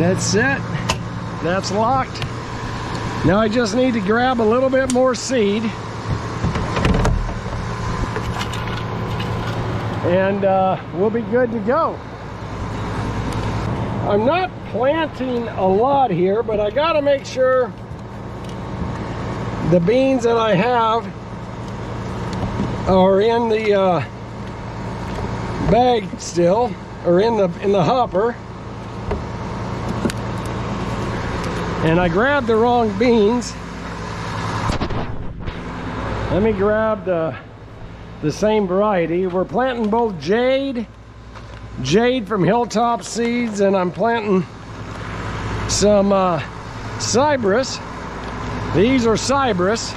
That's it. That's locked. Now I just need to grab a little bit more seed. And we'll be good to go. I'm not planting a lot here, but I gotta make sure the beans that I have are in the bag still, or in the hopper. And I grabbed the wrong beans. Let me grab the same variety. We're planting both Jade from Hilltop Seeds, and I'm planting some Cypress. These are Cypress.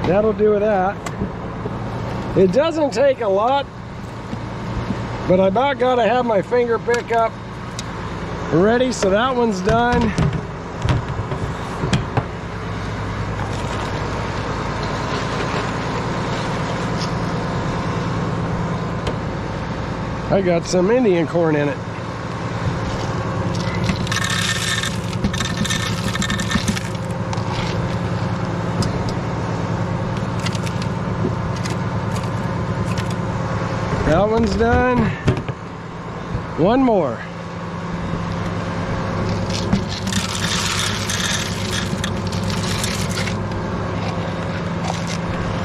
That'll do that. It doesn't take a lot, but I about got to have my finger pick up ready, so that one's done. I got some Indian corn in it. That one's done. One more.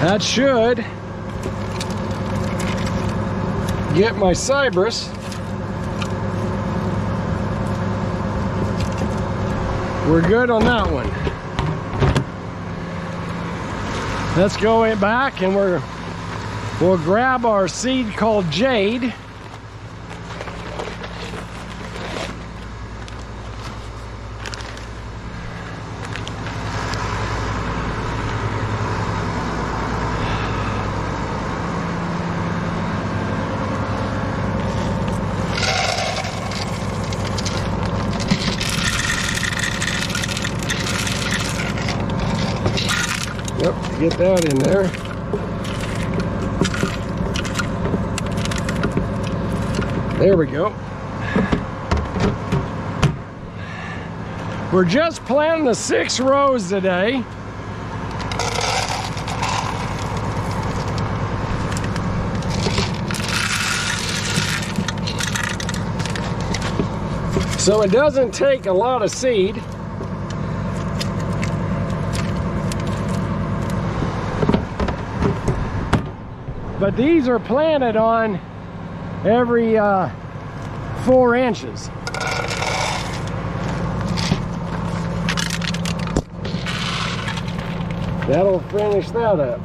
That should get my Cypress. We're good on that one. Let's go back and we'll grab our seed called Jade. Yep, get that in there. There we go. We're just planting the 6 rows today. So it doesn't take a lot of seed. But these are planted on every 4 inches. That'll finish that up.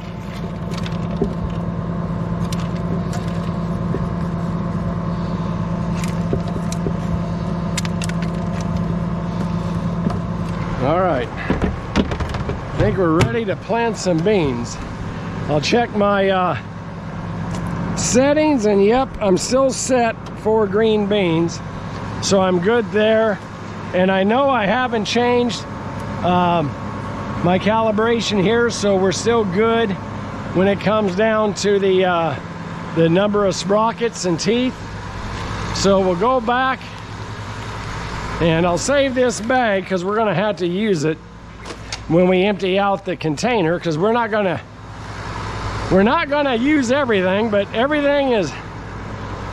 All right, I think we're ready to plant some beans. I'll check my settings, and yep, I'm still set for green beans, so I'm good there. And I know I haven't changed my calibration here, so we're still good when it comes down to the number of sprockets and teeth. So we'll go back and I'll save this bag because we're gonna have to use it when we empty out the container, because we're not gonna use everything, but everything is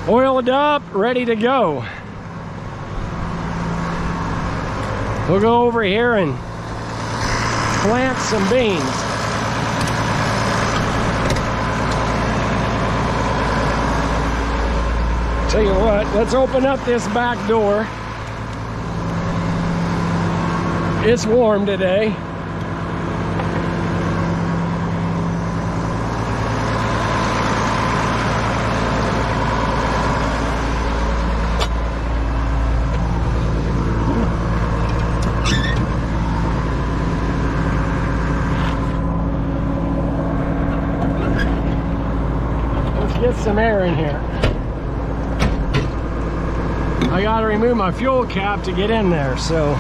oiled up, ready to go. We'll go over here and plant some beans. Tell you what, let's open up this back door. It's warm today. Get some air in here. I got to remove my fuel cap to get in there, so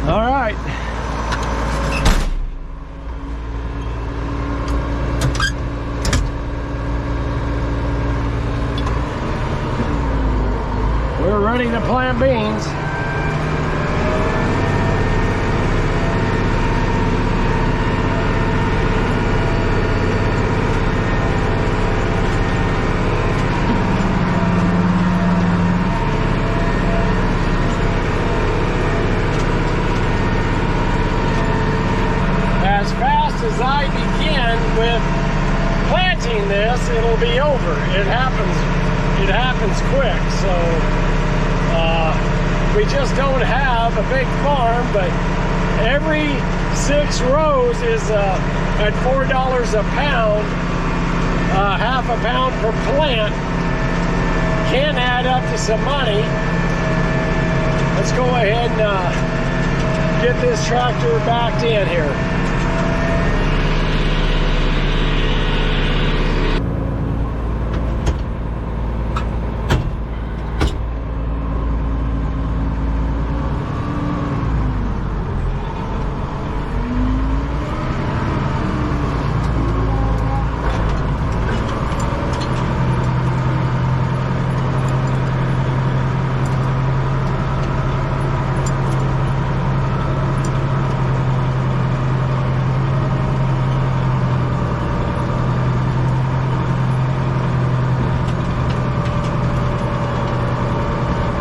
all right. ready to plant beans. As fast as I begin with planting this, it'll be over. It happens quick. So we just don't have a big farm, but every 6 rows is at $4 a pound, half a pound per plant. Can add up to some money. Let's go ahead and get this tractor backed in here.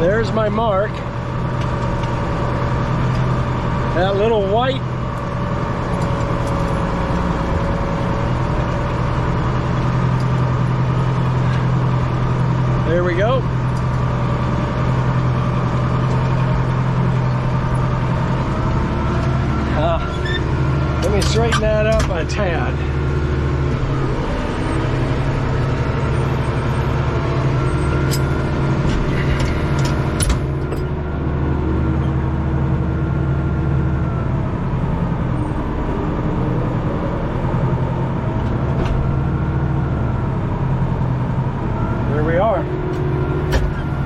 There's my mark. That little white there we go. Let me straighten that up a tad.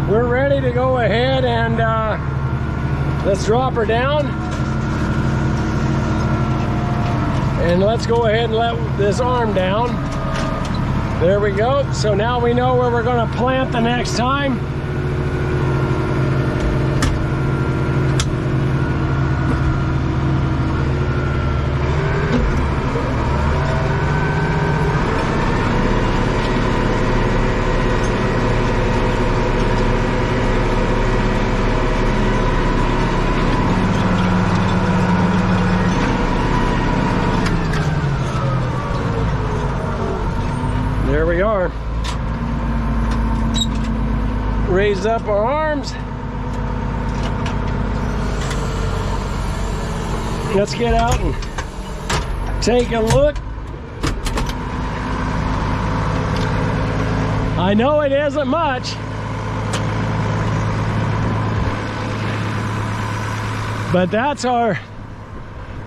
We're ready to go ahead and let's drop her down, and let's go ahead and let this arm down. There we go. So now we know where we're going to plant the next time. There we are. Raise up our arms. Let's get out and take a look. I know it isn't much, but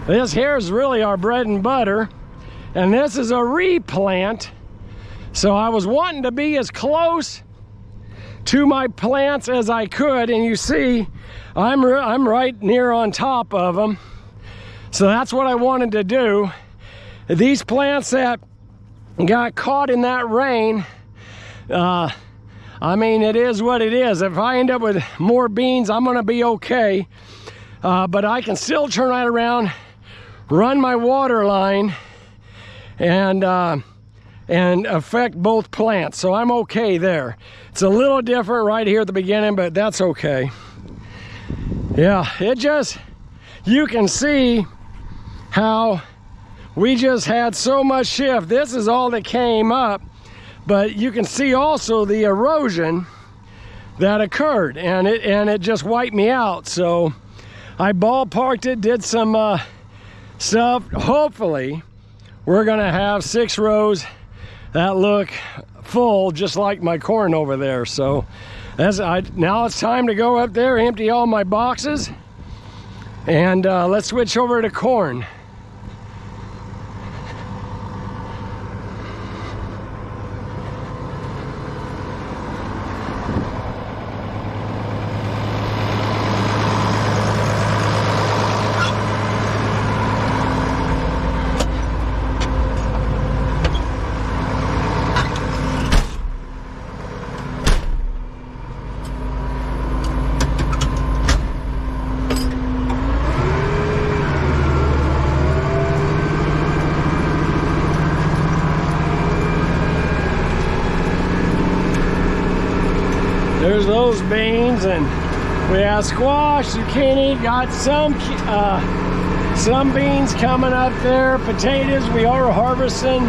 this here is really our bread and butter, and this is a replant. So I was wanting to be as close to my plants as I could, and you see I'm right near on top of them. So that's what I wanted to do. These plants that got caught in that rain, I mean, it is what it is. If I end up with more beans, I'm gonna be okay. But I can still turn right around, run my water line, and affect both plants. So I'm okay there. It's a little different right here at the beginning, but that's okay. Yeah, you can see how we just had so much shift. This is all that came up, but you can see also the erosion that occurred, and it just wiped me out. So I ballparked it, did some stuff. Hopefully we're gonna have 6 rows that look full, just like my corn over there. So now it's time to go up there, empty all my boxes, and let's switch over to corn. those beans, and we have squash, zucchini, got some beans coming up there, potatoes we are harvesting.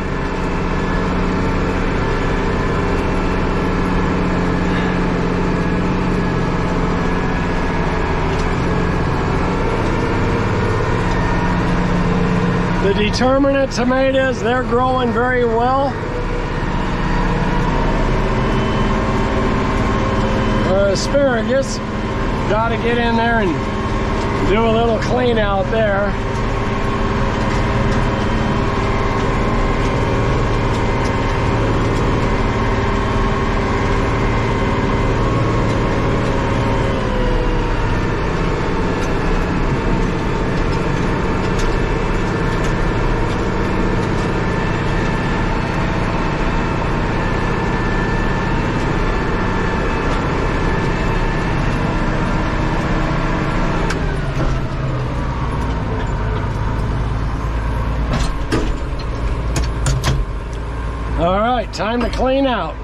The determinate tomatoes, they're growing very well. Asparagus, got to get in there and do a little clean out there. All right, time to clean out.